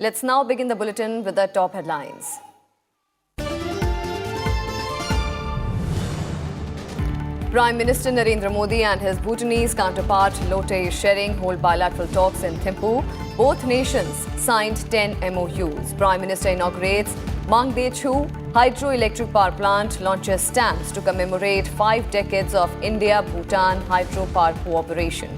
Let's now begin the bulletin with the top headlines. Prime Minister Narendra Modi and his Bhutanese counterpart Lotay Tshering hold bilateral talks in Thimphu. Both nations signed 10 MOUs. Prime Minister inaugurates Mangdechu hydroelectric power plant, launches stamps to commemorate 5 decades of India-Bhutan hydropower cooperation.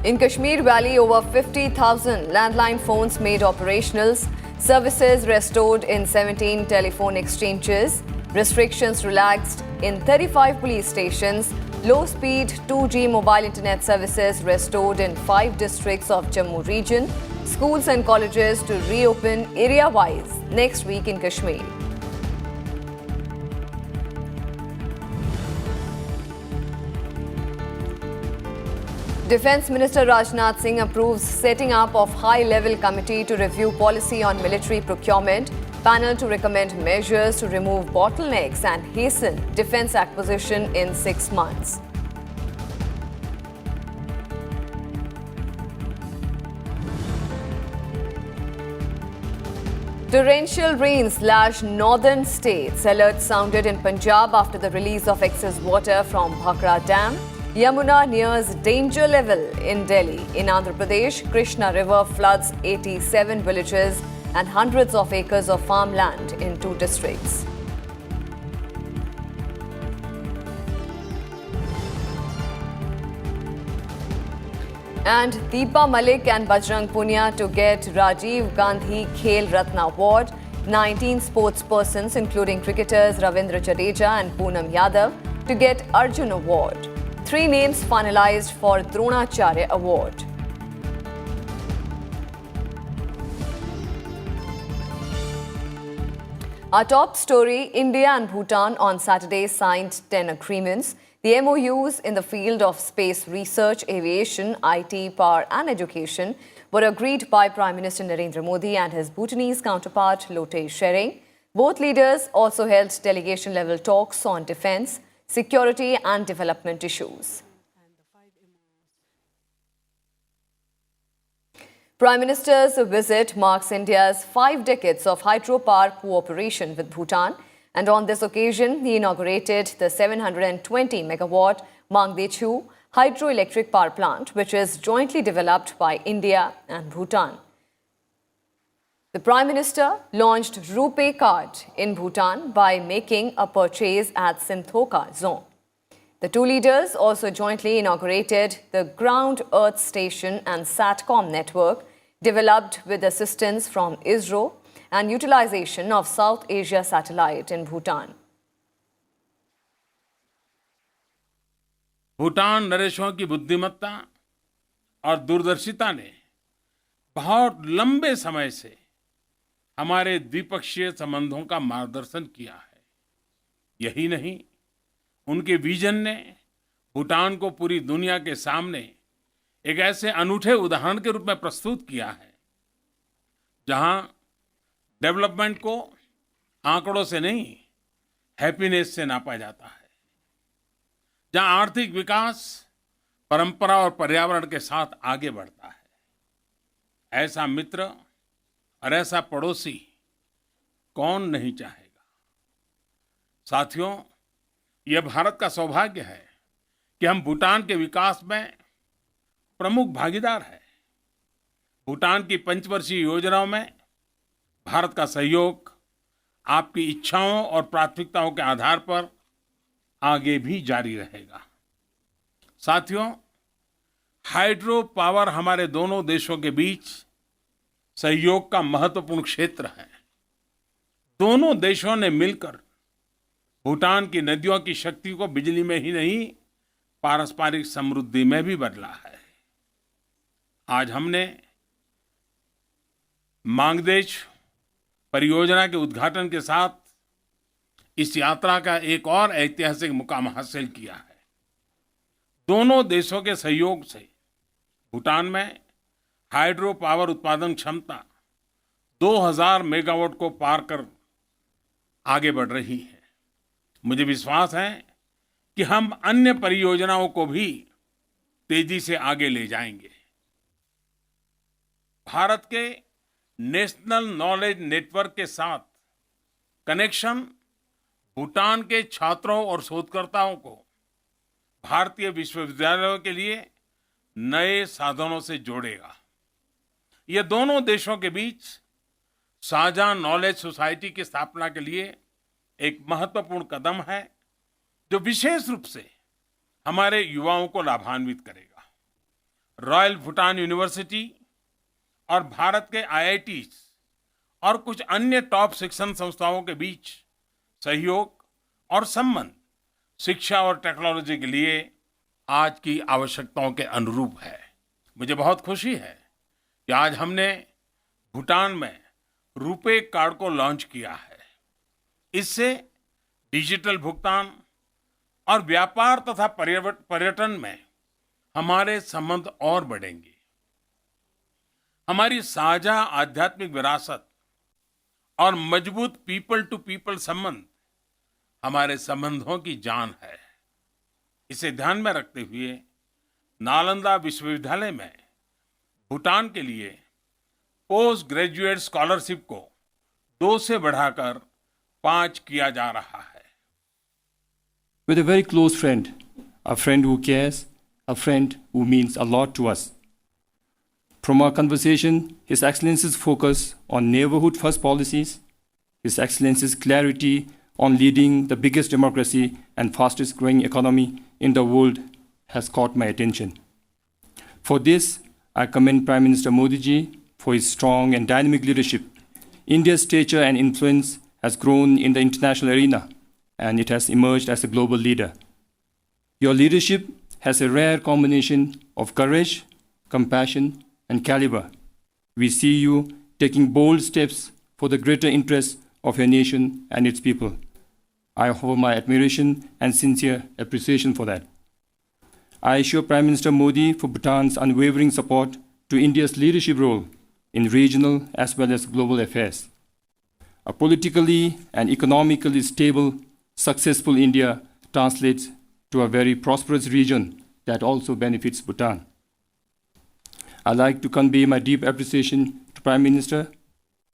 In Kashmir Valley, over 50,000 landline phones made operational. Services restored in 17 telephone exchanges. Restrictions relaxed in 35 police stations. Low-speed 2G mobile internet services restored in 5 districts of Jammu region. Schools and colleges to reopen area-wise next week in Kashmir. Defence Minister Rajnath Singh approves setting up of high-level committee to review policy on military procurement, panel to recommend measures to remove bottlenecks and hasten defence acquisition in 6 months. Torrential rains lashed northern states. Alert sounded in Punjab after the release of excess water from Bhakra Dam. Yamuna nears danger level in Delhi. In Andhra Pradesh, Krishna River floods 87 villages and hundreds of acres of farmland in 2 districts. And Deepa Malik and Bajrang Punia to get Rajiv Gandhi Khel Ratna Award. 19 sports persons, including cricketers Ravindra Jadeja and Poonam Yadav, to get Arjun Award. 3 names finalized for Dronacharya Award. Our top story, India and Bhutan on Saturday signed 10 agreements. The MOUs in the field of space research, aviation, IT, power and education were agreed by Prime Minister Narendra Modi and his Bhutanese counterpart Lotay Tshering. Both leaders also held delegation-level talks on defence, security and development issues. Prime Minister's visit marks India's 5 decades of hydropower cooperation with Bhutan, and on this occasion, he inaugurated the 720-megawatt Mangdechu hydroelectric power plant, which is jointly developed by India and Bhutan. The Prime Minister launched RuPay card in Bhutan by making a purchase at Sinthoka zone. The 2 leaders also jointly inaugurated the Ground Earth Station and SATCOM network developed with assistance from ISRO and utilization of South Asia satellite in Bhutan. Bhutan नरेशों की बुद्धिमत्ता और दूरदर्शिता ने बहुत लंबे समय से हमारे द्विपक्षीय संबंधों का मार्गदर्शन किया है। यही नहीं, उनके विजन ने भूटान को पूरी दुनिया के सामने एक ऐसे अनूठे उदाहरण के रूप में प्रस्तुत किया है, जहां डेवलपमेंट को आंकड़ों से नहीं, हैप्पीनेस से नापा जाता है, जहां आर्थिक विकास परंपरा और पर्यावरण के साथ आगे बढ़ता है। ऐसा मित्र और ऐसा पड़ोसी कौन नहीं चाहेगा। साथियों, यह भारत का सौभाग्य है कि हम भूटान के विकास में प्रमुख भागीदार हैं। भूटान की पंचवर्षीय योजनाओं में भारत का सहयोग आपकी इच्छाओं और प्राथमिकताओं के आधार पर आगे भी जारी रहेगा। साथियों, हाइड्रो पावर हमारे दोनों देशों के बीच सहयोग का महत्वपूर्ण क्षेत्र है। दोनों देशों ने मिलकर भूटान की नदियों की शक्ति को बिजली में ही नहीं, पारस्परिक समृद्धि में भी बदला है। आज हमने मांगदेच परियोजना के उद्घाटन के साथ इस यात्रा का एक और ऐतिहासिक मुकाम हासिल किया है। दोनों देशों के सहयोग से भूटान में हाइड्रो पावर उत्पादन क्षमता 2000 मेगावाट को पार कर आगे बढ़ रही है। मुझे विश्वास है कि हम अन्य परियोजनाओं को भी तेजी से आगे ले जाएंगे। भारत के नेशनल नॉलेज नेटवर्क के साथ कनेक्शन भूटान के छात्रों और शोधकर्ताओं को भारतीय विश्वविद्यालयों के लिए नए साधनों से जोड़ेगा। ये दोनों देशों के बीच साझा नॉलेज सोसाइटी की स्थापना के लिए एक महत्वपूर्ण कदम है, जो विशेष रूप से हमारे युवाओं को लाभान्वित करेगा। रॉयल भूटान यूनिवर्सिटी और भारत के आईआईटीज और कुछ अन्य टॉप शिक्षण संस्थाओं के बीच सहयोग और संबंध शिक्षा और टेक्नोलॉजी के लिए आज की आवश्यकताओं के अनुरूप है। मुझे बहुत खुशी है कि आज हमने भूटान में रुपे कार्ड को लॉन्च किया है। इससे डिजिटल भुगतान और व्यापार तथा पर्यटन में हमारे संबंध और बढ़ेंगे। हमारी साझा आध्यात्मिक विरासत और मजबूत पीपल टू पीपल संबंध हमारे संबंधों की जान है। इसे ध्यान में रखते हुए नालंदा विश्वविद्यालय में भूटान के लिए पोस्ट ग्रेजुएट स्कॉलरशिप को 2 से बढ़ाकर 5 किया जा रहा है। With a very close friend, a friend who cares, a friend who means a lot to us. From our conversation, His Excellency's focus on neighborhood first policies, His Excellency's clarity on leading the biggest democracy and fastest growing economy in the world has caught my attention. For this, I commend Prime Minister Modi ji for his strong and dynamic leadership. India's stature and influence has grown in the international arena, and it has emerged as a global leader. Your leadership has a rare combination of courage, compassion, and caliber. We see you taking bold steps for the greater interests of your nation and its people. I offer my admiration and sincere appreciation for that. I assure Prime Minister Modi for Bhutan's unwavering support to India's leadership role in regional as well as global affairs. A politically and economically stable, successful India translates to a very prosperous region that also benefits Bhutan. I'd like to convey my deep appreciation to Prime Minister,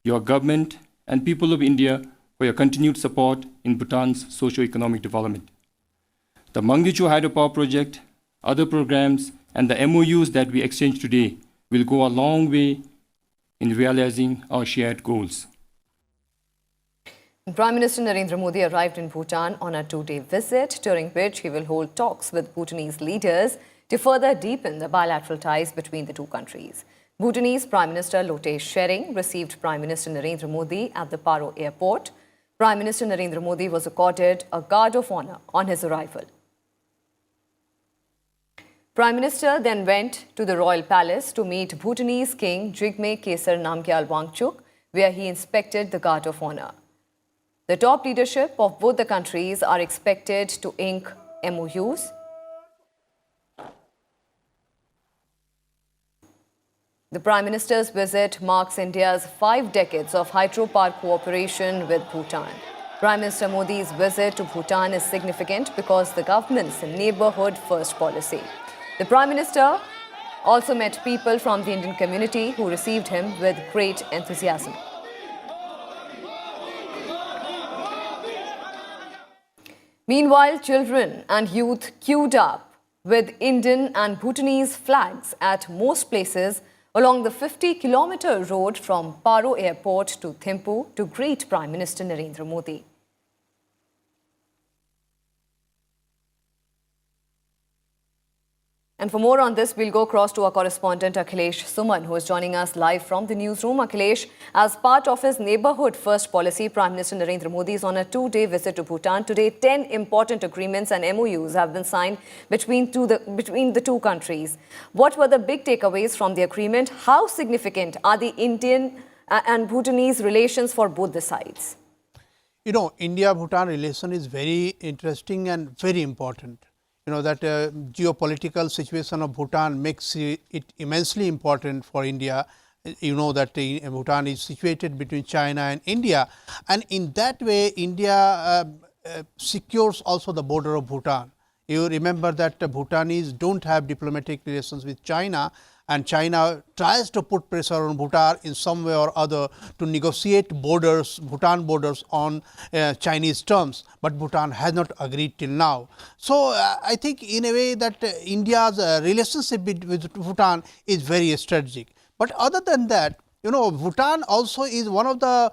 your government, and people of India for your continued support in Bhutan's socio-economic development. The Mangdechu hydropower project, other programs, and the MOUs that we exchange today will go a long way in realizing our shared goals. Prime Minister Narendra Modi arrived in Bhutan on a 2-day visit, during which he will hold talks with Bhutanese leaders to further deepen the bilateral ties between the two countries. Bhutanese Prime Minister Lotay Tshering received Prime Minister Narendra Modi at the Paro airport. Prime Minister Narendra Modi was accorded a guard of honor on his arrival. Prime Minister then went to the Royal Palace to meet Bhutanese King Jigme Khesar Namgyal Wangchuk, where he inspected the guard of honor. The top leadership of both the countries are expected to ink MOUs. The Prime Minister's visit marks India's 5 decades of hydropower cooperation with Bhutan. Prime Minister Modi's visit to Bhutan is significant because the government's neighborhood first policy. The Prime Minister also met people from the Indian community who received him with great enthusiasm. Meanwhile, children and youth queued up with Indian and Bhutanese flags at most places along the 50-kilometer road from Paro Airport to Thimphu to greet Prime Minister Narendra Modi. And for more on this, we'll go across to our correspondent Akhilesh Suman, who is joining us live from the newsroom. Akhilesh, as part of his neighborhood first policy, Prime Minister Narendra Modi is on a 2-day visit to Bhutan. Today, 10 important agreements and MOUs have been signed between the two countries. What were the big takeaways from the agreement? How significant are the Indian and Bhutanese relations for both the sides? You know, India-Bhutan relation is very interesting and very important. You know that geopolitical situation of Bhutan makes it immensely important for India. You know that Bhutan is situated between China and India, and in that way India secures also the border of Bhutan. You remember that Bhutanese don't have diplomatic relations with China, and China tries to put pressure on Bhutan in some way or other to negotiate borders, Bhutan borders on Chinese terms, but Bhutan has not agreed till now. So, I think in a way that India's relationship with Bhutan is very strategic. But other than that, Bhutan also is one of the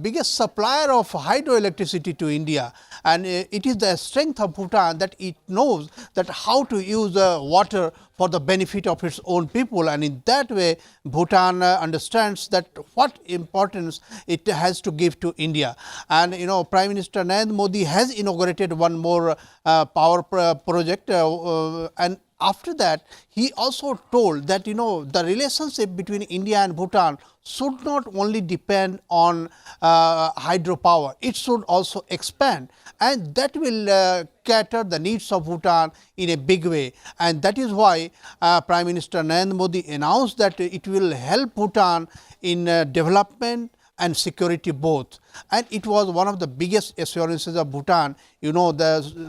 biggest supplier of hydroelectricity to India, and it is the strength of Bhutan that it knows that how to use water for the benefit of its own people, and in that way Bhutan understands that what importance it has to give to India. And Prime Minister Narendra Modi has inaugurated one more power project, and after that, he also told that the relationship between India and Bhutan should not only depend on hydropower, it should also expand, and that will cater the needs of Bhutan in a big way. And that is why Prime Minister Narendra Modi announced that it will help Bhutan in development and security both. And it was one of the biggest assurances of Bhutan,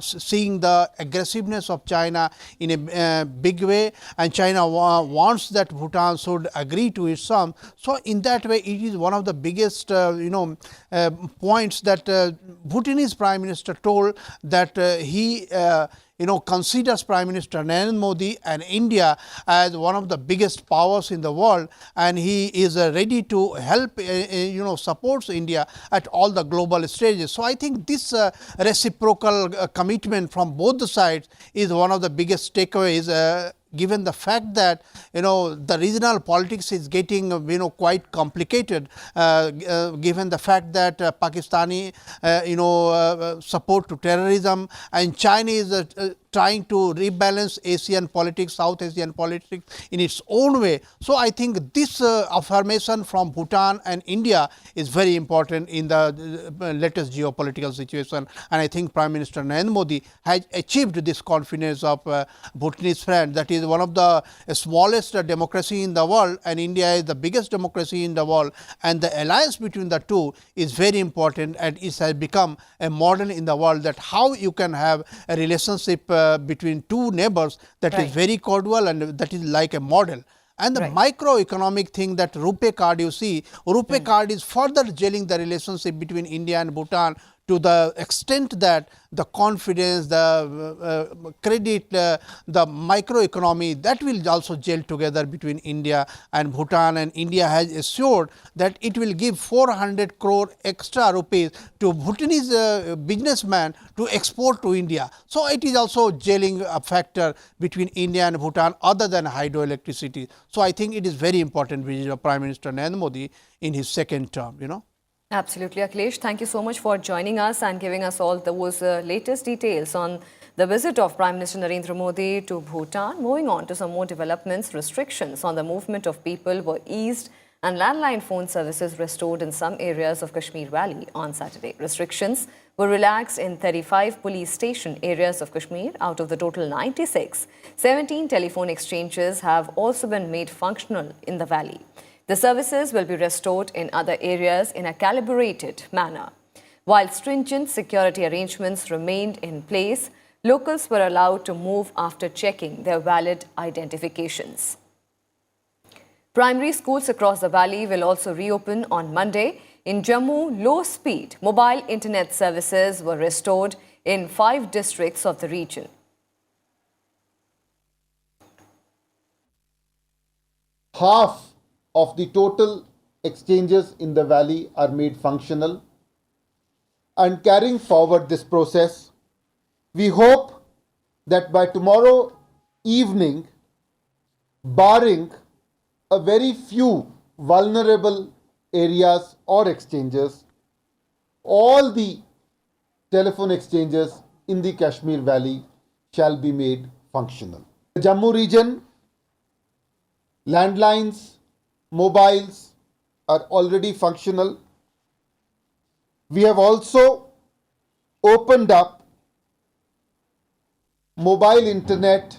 seeing the aggressiveness of China in a big way, and China wants that Bhutan should agree to its terms. So, in that way it is one of the biggest points that Bhutanese Prime Minister told that he considers Prime Minister Narendra Modi and India as one of the biggest powers in the world, and he is ready to help supports India at all the global stages. So, I think this reciprocal commitment from both the sides is one of the biggest takeaways, given the fact that the regional politics is getting quite complicated, given the fact that Pakistani support to terrorism, and China is trying to rebalance Asian politics, South Asian politics in its own way. So, I think this affirmation from Bhutan and India is very important in the latest geopolitical situation, and I think Prime Minister Narendra Modi has achieved this confidence of Bhutanese friend. That is one of the smallest democracy in the world, and India is the biggest democracy in the world, and the alliance between the two is very important, and it has become a model in the world that how you can have a relationship between two neighbors that is very cordial and that is like a model. And the microeconomic thing, that RuPay card you see, RuPay card is further gelling the relationship between India and Bhutan to the extent that the confidence, the credit, the microeconomy, that will also gel together between India and Bhutan, and India has assured that it will give 400 crore extra rupees to Bhutanese businessmen to export to India. So, it is also gelling a factor between India and Bhutan other than hydroelectricity. So, I think it is very important visit of Prime Minister Narendra Modi in his second term, Absolutely, Akhilesh. Thank you so much for joining us and giving us all those latest details on the visit of Prime Minister Narendra Modi to Bhutan. Moving on to some more developments, restrictions on the movement of people were eased and landline phone services restored in some areas of Kashmir Valley on Saturday. Restrictions were relaxed in 35 police station areas of Kashmir. Out of the total 96, 17 telephone exchanges have also been made functional in the valley. The services will be restored in other areas in a calibrated manner. While stringent security arrangements remained in place, locals were allowed to move after checking their valid identifications. Primary schools across the valley will also reopen on Monday. In Jammu, low-speed mobile internet services were restored in 5 districts of the region. Half of the total exchanges in the valley are made functional, and carrying forward this process, we hope that by tomorrow evening, barring a very few vulnerable areas or exchanges, all the telephone exchanges in the Kashmir Valley shall be made functional. The Jammu region, landlines, mobiles are already functional. We have also opened up mobile internet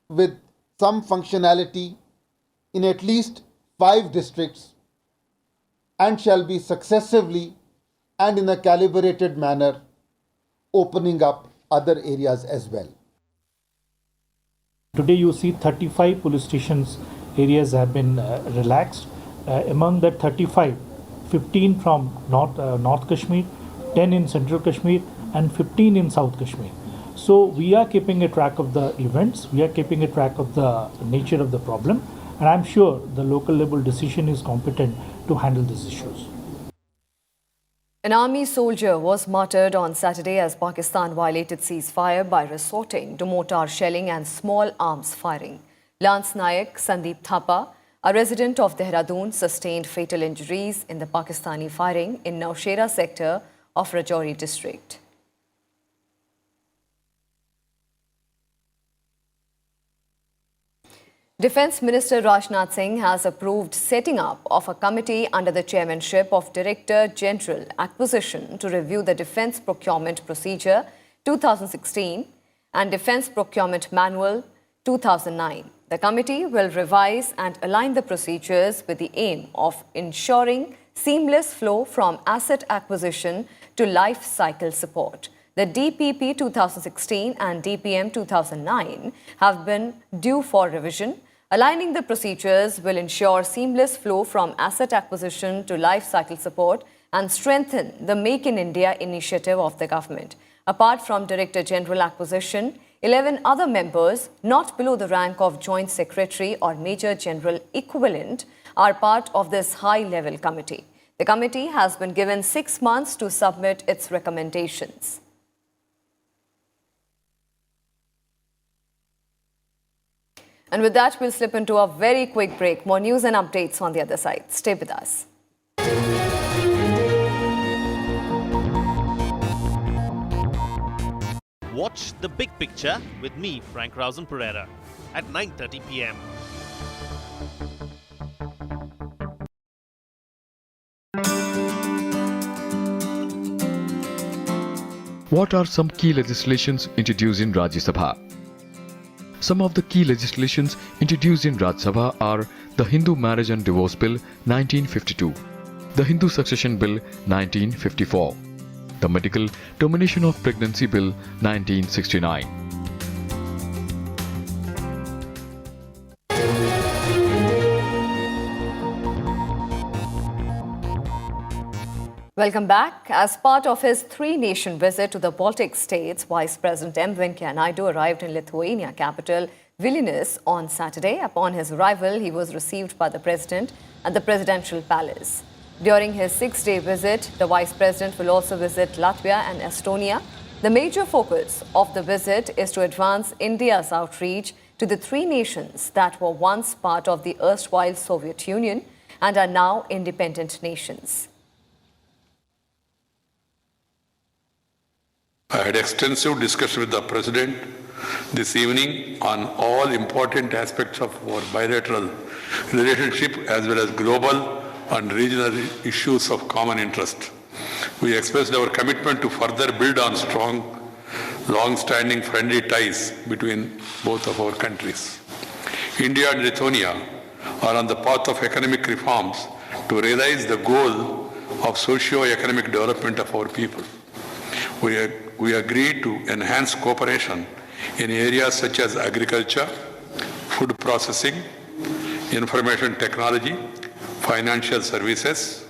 with some functionality in at least 5 districts and shall be successively and in a calibrated manner opening up other areas as well. Today you see 35 police stations areas have been relaxed. Among that 35, 15 from North Kashmir, 10 in Central Kashmir and 15 in South Kashmir. So we are keeping a track of the events, we are keeping a track of the nature of the problem, and I'm sure the local level decision is competent to handle these issues. An army soldier was martyred on Saturday as Pakistan violated ceasefire by resorting to mortar shelling and small arms firing. Lance Nayak Sandeep Thapa, a resident of Dehradun, sustained fatal injuries in the Pakistani firing in Naushera sector of Rajouri district. Defence Minister Rajnath Singh has approved setting up of a committee under the chairmanship of Director General Acquisition to review the Defence Procurement Procedure 2016 and Defence Procurement Manual 2009. The committee will revise and align the procedures with the aim of ensuring seamless flow from asset acquisition to life cycle support. The DPP 2016 and DPM 2009 have been due for revision. Aligning the procedures will ensure seamless flow from asset acquisition to life cycle support and strengthen the Make in India initiative of the government. Apart from Director General Acquisition, 11 other members, not below the rank of Joint Secretary or Major General equivalent, are part of this high-level committee. The committee has been given 6 months to submit its recommendations. And with that, we'll slip into a very quick break. More news and updates on the other side. Stay with us. Watch The Big Picture with me, Frank Rausen Pereira, at 9:30 p.m. What are some key legislations introduced in Rajya Sabha? Some of the key legislations introduced in Rajya Sabha are the Hindu Marriage and Divorce Bill 1952, the Hindu Succession Bill 1954, the Medical Termination of Pregnancy Bill 1969. Welcome back. As part of his three-nation visit to the Baltic states, Vice President M. Venkaiah Naidu arrived in Lithuania capital Vilnius on Saturday. Upon his arrival, he was received by the President at the Presidential Palace. During his 6-day visit, the Vice President will also visit Latvia and Estonia. The major focus of the visit is to advance India's outreach to the three nations that were once part of the erstwhile Soviet Union and are now independent nations. I had extensive discussion with the President this evening on all important aspects of our bilateral relationship as well as global and regional issues of common interest. We expressed our commitment to further build on strong, long-standing friendly ties between both of our countries. India and Lithuania are on the path of economic reforms to realize the goal of socio-economic development of our people. We agreed to enhance cooperation in areas such as agriculture, food processing, information technology, financial services,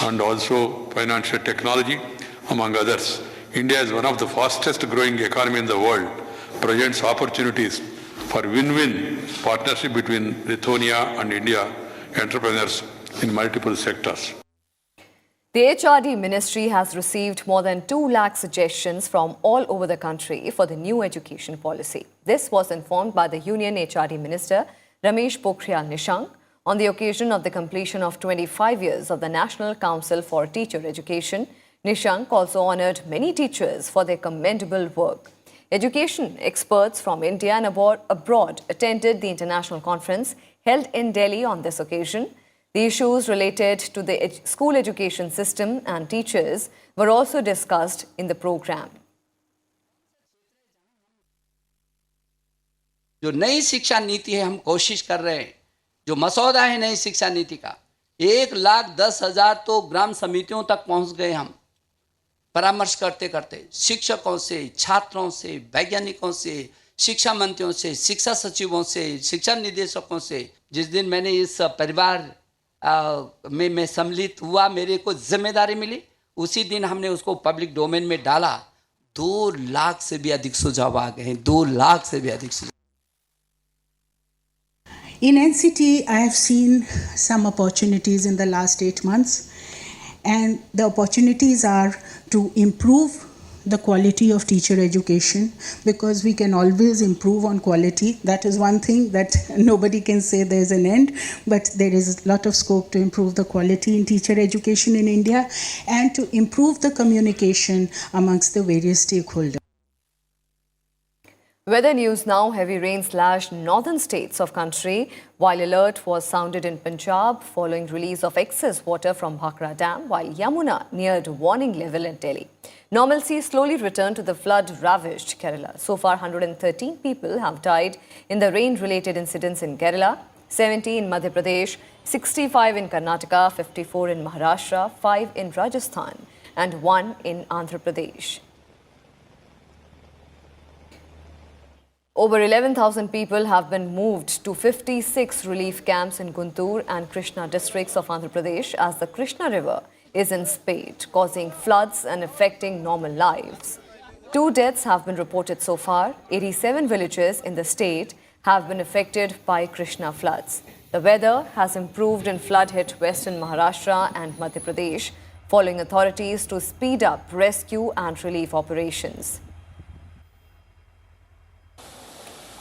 and also financial technology, among others. India is one of the fastest growing economies in the world, presents opportunities for win-win partnership between Lithuania and India entrepreneurs in multiple sectors. The HRD ministry has received more than 2 lakh suggestions from all over the country for the new education policy. This was informed by the Union HRD Minister Ramesh Pokhriyal Nishank on the occasion of the completion of 25 years of the National Council for Teacher Education. Nishank also honoured many teachers for their commendable work. Education experts from India and abroad attended the international conference held in Delhi on this occasion. The issues related to the school education system and teachers were also discussed in the program. जो नई शिक्षा नीति है, हम कोशिश कर रहे हैं, जो मसौदा है नई शिक्षा नीति का, 1,10,000 तो ग्राम समितियों तक पहुंच गए हम, परामर्श करते करते शिक्षकों से, छात्रों से, वैज्ञानिकों से, शिक्षा मंत्रियों से, शिक्षा सचिवों से, शिक्षा निदेशकों से, जिस दिन मैंने इस परिवार में मैं सम्मिलित हुआ, मेरे को जिम्मेदारी मिली, उसी दिन हमने उसको पब्लिक डोमेन में डाला। 2 लाख से भी अधिक सुझाव आ गए हैं, 2 लाख से भी अधिक सुझाव। In NCT, I have seen some opportunities in the last 8 months, and the opportunities are to improve the quality of teacher education, because we can always improve on quality. That is one thing that nobody can say there is an end, but there is a lot of scope to improve the quality in teacher education in India, and to improve the communication amongst the various stakeholders. Weather news now. Heavy rains lashed northern states of country while alert was sounded in Punjab following release of excess water from Bhakra Dam, while Yamuna neared warning level in Delhi. Normalcy slowly returned to the flood-ravaged Kerala. So far, 113 people have died in the rain-related incidents in Kerala, 70 in Madhya Pradesh, 65 in Karnataka, 54 in Maharashtra, 5 in Rajasthan and 1 in Andhra Pradesh. Over 11,000 people have been moved to 56 relief camps in Guntur and Krishna districts of Andhra Pradesh as the Krishna River is in spate, causing floods and affecting normal lives. 2 deaths have been reported so far. 87 villages in the state have been affected by Krishna floods. The weather has improved in flood-hit western Maharashtra and Madhya Pradesh, following authorities to speed up rescue and relief operations.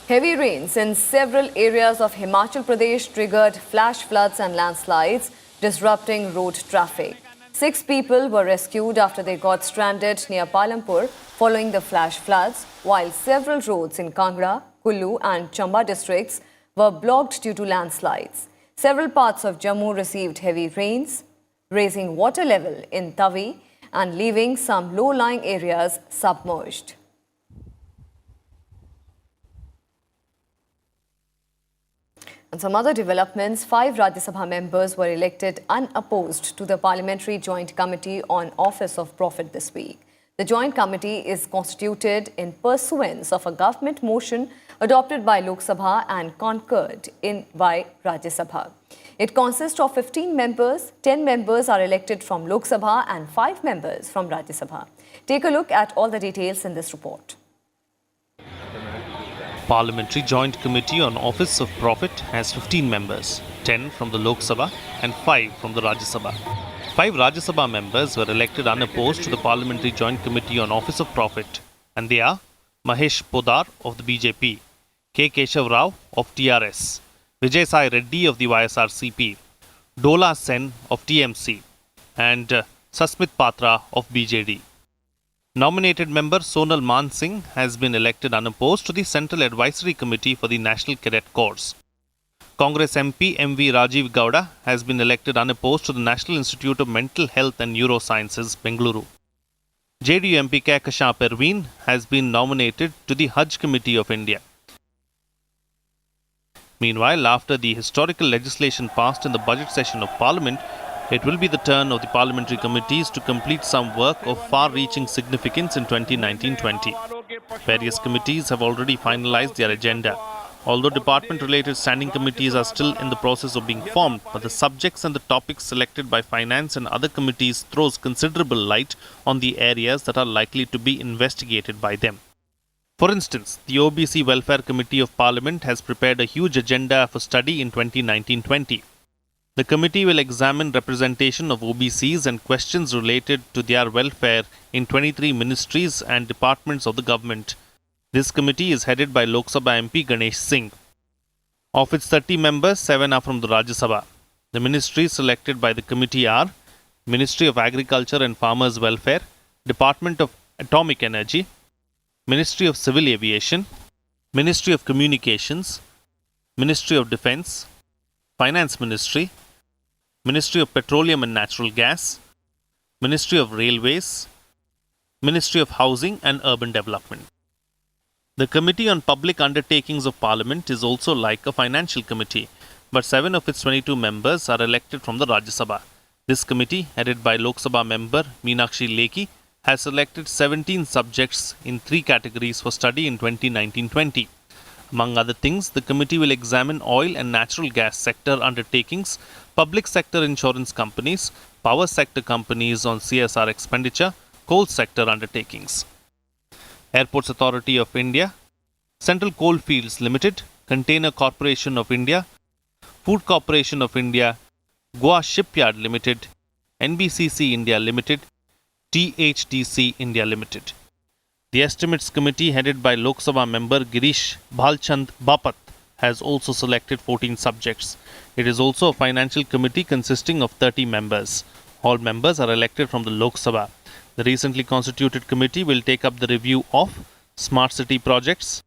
Heavy rains in several areas of Himachal Pradesh triggered flash floods and landslides, disrupting road traffic. 6 people were rescued after they got stranded near Palampur following the flash floods, while several roads in Kangra, Kullu and Chamba districts were blocked due to landslides. Several parts of Jammu received heavy rains, raising water level in Tavi and leaving some low-lying areas submerged. And some other developments, 5 Rajya Sabha members were elected unopposed to the Parliamentary Joint Committee on Office of Prophet this week. The Joint Committee is constituted in pursuance of a government motion adopted by Lok Sabha and concurred in by Rajya Sabha. It consists of 15 members. 10 members are elected from Lok Sabha and 5 members from Rajya Sabha. Take a look at all the details in this report. Parliamentary Joint Committee on Office of Prophet has 15 members, 10 from the Lok Sabha and 5 from the Rajya Sabha. 5 Rajya Sabha members were elected unopposed to the Parliamentary Joint Committee on Office of Prophet, and they are Mahesh Podar of the BJP, K. Keshav Rao of TRS, Vijay Sai Reddy of the YSRCP, Dola Sen of TMC, and Sasmit Patra of BJD. Nominated member Sonal Man Singh has been elected unopposed to the Central Advisory Committee for the National Cadet Corps. Congress MP M.V. Rajiv Gowda has been elected unopposed to the National Institute of Mental Health and Neurosciences, Bengaluru. JDU MP Kehkashan Perveen has been nominated to the Hajj Committee of India. Meanwhile, after the historical legislation passed in the budget session of Parliament, it will be the turn of the parliamentary committees to complete some work of far-reaching significance in 2019-20. Various committees have already finalized their agenda. Although department-related standing committees are still in the process of being formed, but the subjects and the topics selected by finance and other committees throws considerable light on the areas that are likely to be investigated by them. For instance, the OBC Welfare Committee of Parliament has prepared a huge agenda for study in 2019-20. The committee will examine representation of OBCs and questions related to their welfare in 23 ministries and departments of the government. This committee is headed by Lok Sabha MP Ganesh Singh. Of its 30 members, 7 are from the Rajya Sabha. The ministries selected by the committee are Ministry of Agriculture and Farmers Welfare, Department of Atomic Energy, Ministry of Civil Aviation, Ministry of Communications, Ministry of Defence, Finance Ministry, Ministry of Petroleum and Natural Gas, Ministry of Railways, Ministry of Housing and Urban Development. The Committee on Public Undertakings of Parliament is also like a financial committee, but 7 of its 22 members are elected from the Rajya Sabha. This committee, headed by Lok Sabha member Meenakshi Lekhi, has selected 17 subjects in 3 categories for study in 2019-20. Among other things, the committee will examine oil and natural gas sector undertakings, public sector insurance companies, power sector companies on CSR expenditure, coal sector undertakings. Airports Authority of India, Central Coalfields Limited, Container Corporation of India, Food Corporation of India, Goa Shipyard Limited, NBCC India Limited, THDC India Limited. The Estimates Committee headed by Lok Sabha member Girish Bhalchand Bapat has also selected 14 subjects. It is also a financial committee consisting of 30 members. All members are elected from the Lok Sabha. The recently constituted committee will take up the review of smart city projects,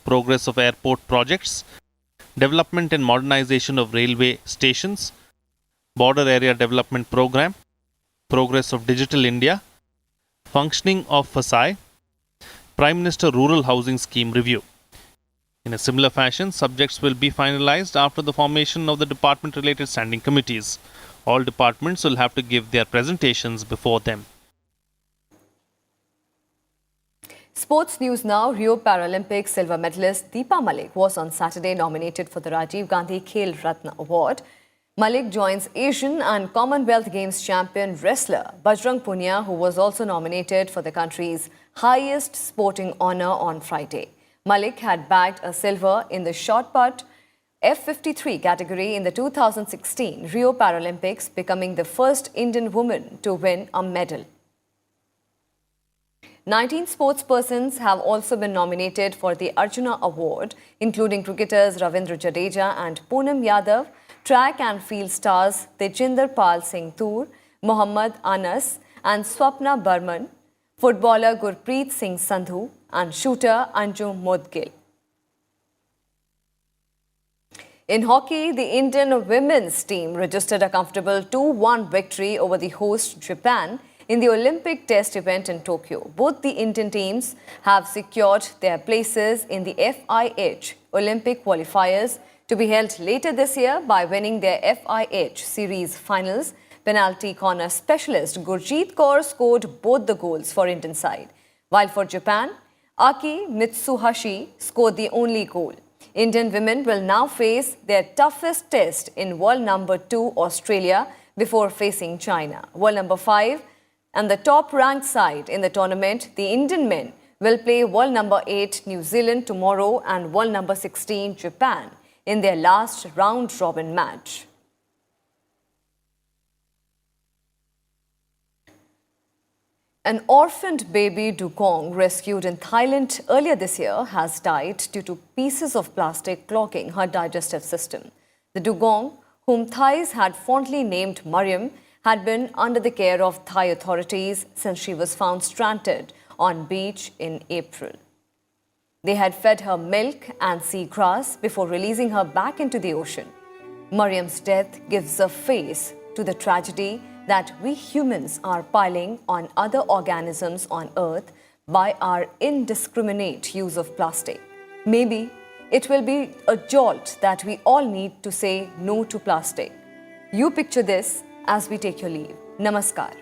progress of airport projects, development and modernization of railway stations, border area development program, progress of Digital India, functioning of FASAI, Prime Minister Rural Housing Scheme review. In a similar fashion, subjects will be finalized after the formation of the department-related standing committees. All departments will have to give their presentations before them. Sports news now. Rio Paralympic silver medalist Deepa Malik was on Saturday nominated for the Rajiv Gandhi Khel Ratna Award. Malik joins Asian and Commonwealth Games champion wrestler Bajrang Punia, who was also nominated for the country's highest sporting honour on Friday. Malik had bagged a silver in the shot put F53 category in the 2016 Rio Paralympics, becoming the first Indian woman to win a medal. 19 sportspersons have also been nominated for the Arjuna Award, including cricketers Ravindra Jadeja and Poonam Yadav, track and field stars Tejinder Pal Singh Toor, Mohammad Anas and Swapna Burman, footballer Gurpreet Singh Sandhu and shooter Anjum Modgil. In hockey, the Indian women's team registered a comfortable 2-1 victory over the host Japan in the Olympic Test event in Tokyo. Both the Indian teams have secured their places in the FIH Olympic qualifiers to be held later this year by winning their FIH series finals. Penalty corner specialist Gurjeet Kaur scored both the goals for Indian side, while for Japan, Aki Mitsuhashi scored the only goal. Indian women will now face their toughest test in world number 2 Australia before facing China. World number 5 and the top-ranked side in the tournament, the Indian men, will play world number 8 New Zealand tomorrow and world number 16 Japan in their last round-robin match. An orphaned baby dugong rescued in Thailand earlier this year has died due to pieces of plastic clogging her digestive system. The dugong, whom Thais had fondly named Mariam, had been under the care of Thai authorities since she was found stranded on beach in April. They had fed her milk and seagrass before releasing her back into the ocean. Mariam's death gives a face to the tragedy that we humans are piling on other organisms on Earth by our indiscriminate use of plastic. Maybe it will be a jolt that we all need to say no to plastic. You picture this as we take your leave. Namaskar.